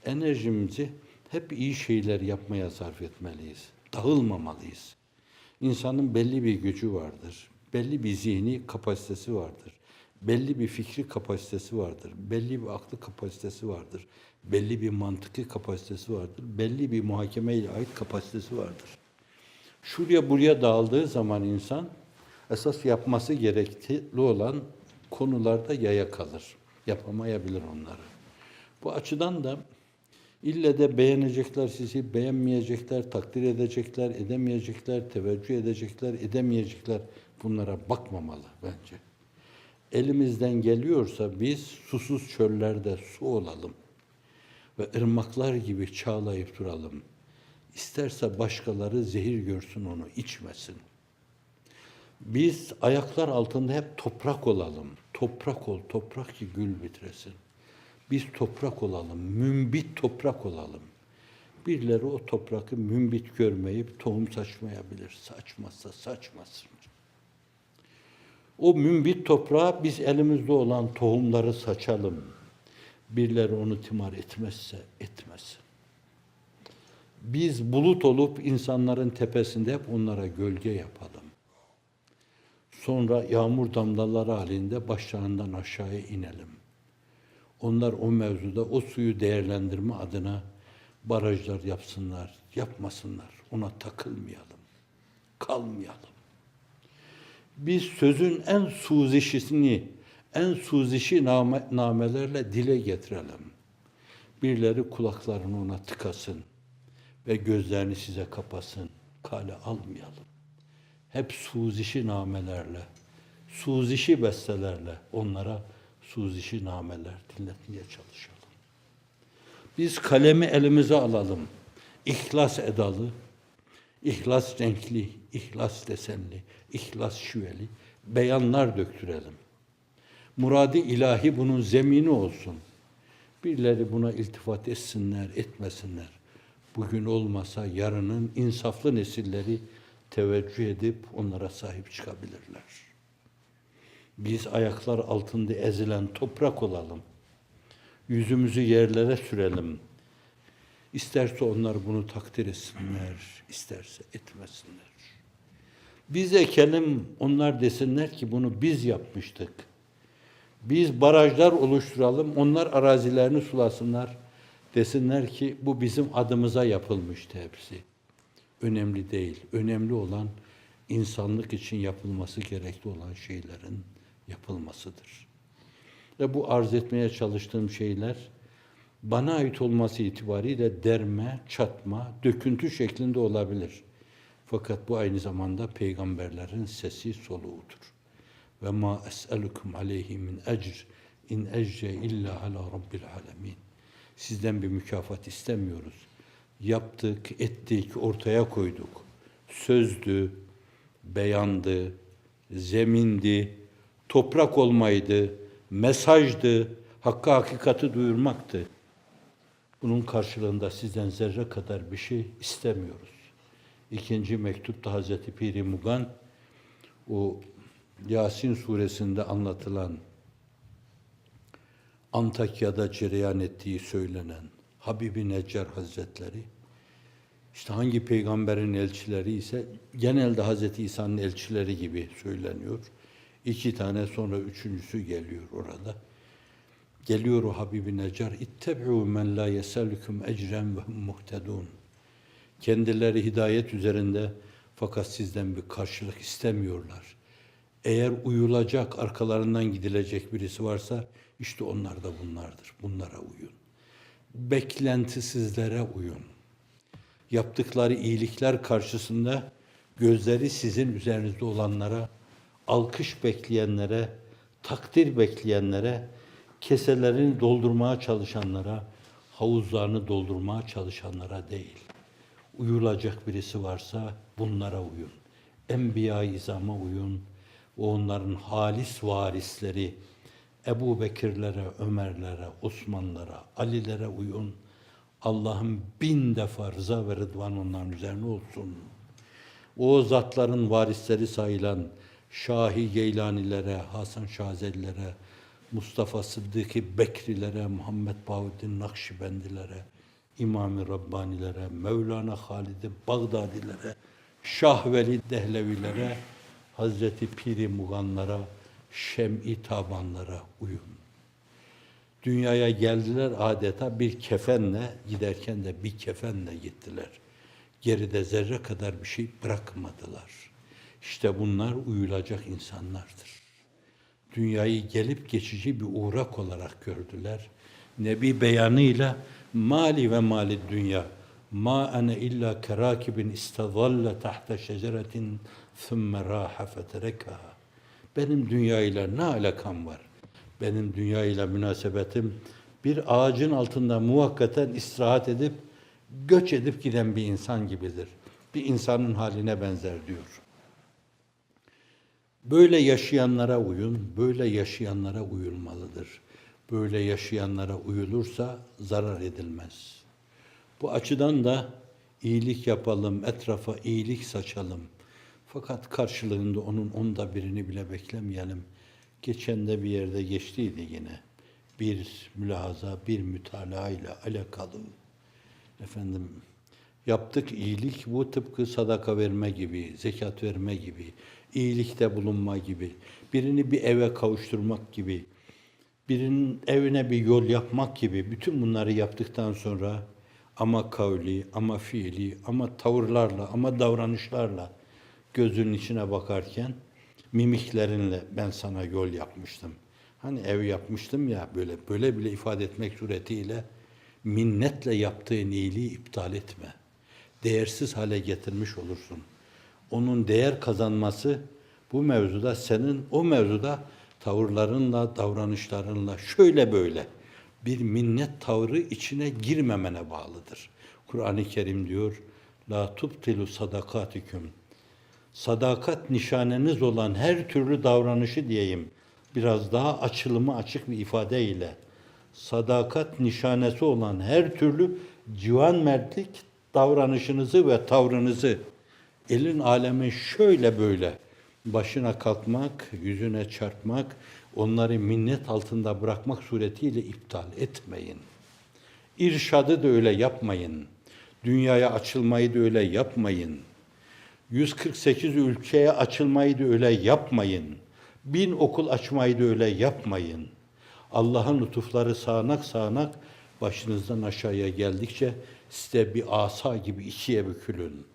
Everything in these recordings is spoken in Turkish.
Enerjimizi hep iyi şeyler yapmaya sarf etmeliyiz. Dağılmamalıyız. İnsanın belli bir gücü vardır. Belli bir zihni kapasitesi vardır. Belli bir fikri kapasitesi vardır. Belli bir aklı kapasitesi vardır. Belli bir mantıki kapasitesi vardır. Belli bir muhakemeye ait kapasitesi vardır. Şuraya buraya dağıldığı zaman insan esas yapması gerekli olan konularda yaya kalır. Yapamayabilir onları. Bu açıdan da ille de beğenecekler sizi, beğenmeyecekler, takdir edecekler, edemeyecekler, teveccüh edecekler, edemeyecekler. Bunlara bakmamalı bence. Elimizden geliyorsa biz susuz çöllerde su olalım ve ırmaklar gibi çağlayıp duralım. İsterse başkaları zehir görsün onu, içmesin. Biz ayaklar altında hep toprak olalım. Toprak ol, toprak ki gül bitresin. Biz toprak olalım, mümbit toprak olalım. Birileri o toprağı mümbit görmeyip tohum saçmayabilir. Saçmazsa saçmasın. O mümbit toprağa biz elimizde olan tohumları saçalım. Birileri onu timar etmezse etmesin. Biz bulut olup insanların tepesinde hep onlara gölge yapalım. Sonra yağmur damlaları halinde başlarından aşağıya inelim. Onlar o mevzuda o suyu değerlendirme adına barajlar yapsınlar, yapmasınlar. Ona takılmayalım, kalmayalım. Biz sözün en suzişisini, en suzişi namelerle dile getirelim. Birileri kulaklarını ona tıkasın ve gözlerini size kapasın. Kale almayalım. Hep suzişi namelerle, suzişi bestelerle onlara suzişi nameler dinletmeye çalışalım. Biz kalemi elimize alalım. İhlas edalı, ihlas renkli, ihlas desenli, ihlas şiveli beyanlar döktürelim. Murad-ı ilahi bunun zemini olsun. Birileri buna iltifat etsinler, etmesinler. Bugün olmasa yarının insaflı nesilleri teveccüh edip onlara sahip çıkabilirler. Biz ayaklar altında ezilen toprak olalım. Yüzümüzü yerlere sürelim. İsterse onlar bunu takdir etsinler, isterse etmesinler. Biz ekelim, onlar desinler ki bunu biz yapmıştık. Biz barajlar oluşturalım, onlar arazilerini sulasınlar. Desinler ki bu bizim adımıza yapılmıştı hepsi. Önemli değil. Önemli olan insanlık için yapılması gerekli olan şeylerin yapılmasıdır. Ve bu arz etmeye çalıştığım şeyler bana ait olması itibariyle derme, çatma, döküntü şeklinde olabilir. Fakat bu aynı zamanda peygamberlerin sesi soluğudur. Ve ma es'elukum aleyhi min ecr in ecce illa ala rabbil alemin. Sizden bir mükafat istemiyoruz. Yaptık, ettik, ortaya koyduk. Sözdü, beyandı, zemindi, toprak olmaydı, mesajdı, hakkı hakikati duyurmaktı. Bunun karşılığında sizden zerre kadar bir şey istemiyoruz. İkinci mektupta Hazreti Piri Mugan, o Yasin suresinde anlatılan Antakya'da cereyan ettiği söylenen Habib-i Neccar Hazretleri, işte hangi peygamberin elçileri ise genelde Hazreti İsa'nın elçileri gibi söyleniyor. 2 tane sonra üçüncüsü geliyor orada. Geliyor o Habib-i Neccar, İttebi'u men la yeselüküm ecren ve hum muhtedun. Kendileri hidayet üzerinde fakat sizden bir karşılık istemiyorlar. Eğer uyulacak, arkalarından gidilecek birisi varsa işte onlar da bunlardır. Bunlara uyun. Beklentisizlere uyun. Yaptıkları iyilikler karşısında gözleri sizin üzerinizde olanlara, alkış bekleyenlere, takdir bekleyenlere, keselerini doldurmaya çalışanlara, havuzlarını doldurmaya çalışanlara değil. Uyulacak birisi varsa bunlara uyun. Enbiya-i İzam'a uyun. Onların halis varisleri, Ebu Bekirlere, Ömerlere, Osmanlara, Alilere uyun. Allah'ın 1000 defa rıza ve rıdvan onların üzerine olsun. O zatların varisleri sayılan Şahi Geylanilere, Hasan Şazelilere, Mustafa Sıddık-ı Bekrilere, Muhammed Bahuddin Nakşibendilere, İmam-ı Rabbanilere, Mevlana Halid-i Bağdadilere, Şah Veli Dehlevilere, Hazreti Pir-i Muganlara, Şem-i Tabanlara uyun. Dünyaya geldiler adeta bir kefenle, giderken de bir kefenle gittiler. Geride zerre kadar bir şey bırakmadılar. İşte bunlar uyulacak insanlardır. Dünyayı gelip geçici bir uğrak olarak gördüler. Nebi beyanıyla mali ve mali dünya ma ene illa kerakibin istadalle tahta şeceretin thumme raha feterekaha. Benim dünyayla ne alakam var? Benim dünyayla münasebetim bir ağacın altında muvakkaten istirahat edip göç edip giden bir insan gibidir. Bir insanın haline benzer diyor. Böyle yaşayanlara uyun, böyle yaşayanlara uyulmalıdır. Böyle yaşayanlara uyulursa zarar edilmez. Bu açıdan da iyilik yapalım, etrafa iyilik saçalım. Fakat karşılığında onun onda birini bile beklemeyelim. Geçen de bir yerde geçtiydi yine. Bir mülahaza, bir mütalaa ile alakalı. Efendim, yaptık iyilik, bu tıpkı sadaka verme gibi, zekat verme gibi, iyilikte bulunma gibi, birini bir eve kavuşturmak gibi, birinin evine bir yol yapmak gibi, bütün bunları yaptıktan sonra ama kavli, ama fiili, ama tavırlarla, ama davranışlarla gözünün içine bakarken mimiklerinle ben sana yol yapmıştım. Hani ev yapmıştım ya böyle bile ifade etmek suretiyle minnetle yaptığın iyiliği iptal etme. Değersiz hale getirmiş olursun. Onun değer kazanması bu mevzuda senin o mevzuda tavırlarınla, davranışlarınla şöyle böyle bir minnet tavrı içine girmemene bağlıdır. Kur'an-ı Kerim diyor: La tubtilu sadakatiküm. Sadakat nişaneniz olan her türlü davranışı diyeyim, biraz daha açılımı açık bir ifadeyle, sadakat nişanesi olan her türlü civan mertlik davranışınızı ve tavrınızı elin alemin şöyle böyle başına kalkmak, yüzüne çarpmak, onları minnet altında bırakmak suretiyle iptal etmeyin. İrşadı da öyle yapmayın. Dünyaya açılmayı da öyle yapmayın. 148 ülkeye açılmayı da öyle yapmayın. 1000 okul açmayı da öyle yapmayın. Allah'ın lütufları sağanak sağanak başınızdan aşağıya geldikçe size bir asa gibi ikiye bükülün.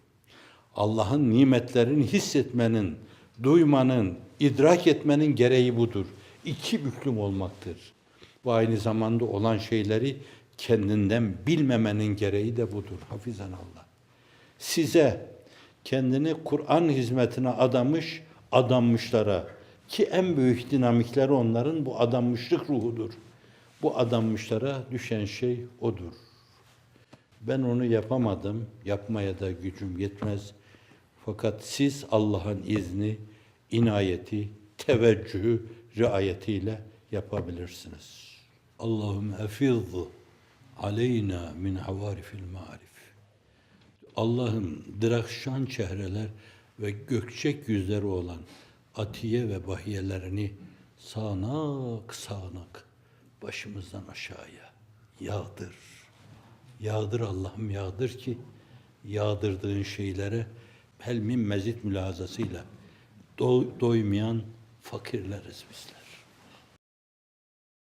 Allah'ın nimetlerini hissetmenin, duymanın, idrak etmenin gereği budur. İki büklüm olmaktır. Bu aynı zamanda olan şeyleri kendinden bilmemenin gereği de budur. Hafizanallah. Size kendini Kur'an hizmetine adanmışlara ki en büyük dinamikleri onların bu adanmışlık ruhudur. Bu adanmışlara düşen şey odur. Ben onu yapamadım, yapmaya da gücüm yetmez. Fakat siz Allah'ın izni, inayeti, teveccühü, riayetiyle yapabilirsiniz. Allahümme efidhu aleyna min havarifil marif. Allah'ım drakşan çehreler ve gökçek yüzleri olan atiye ve bahiyelerini sağanak sağanak başımızdan aşağıya yağdır. Yağdır Allah'ım, yağdır ki yağdırdığın şeylere helmin mezit mülahazasıyla doymayan fakirleriz bizler.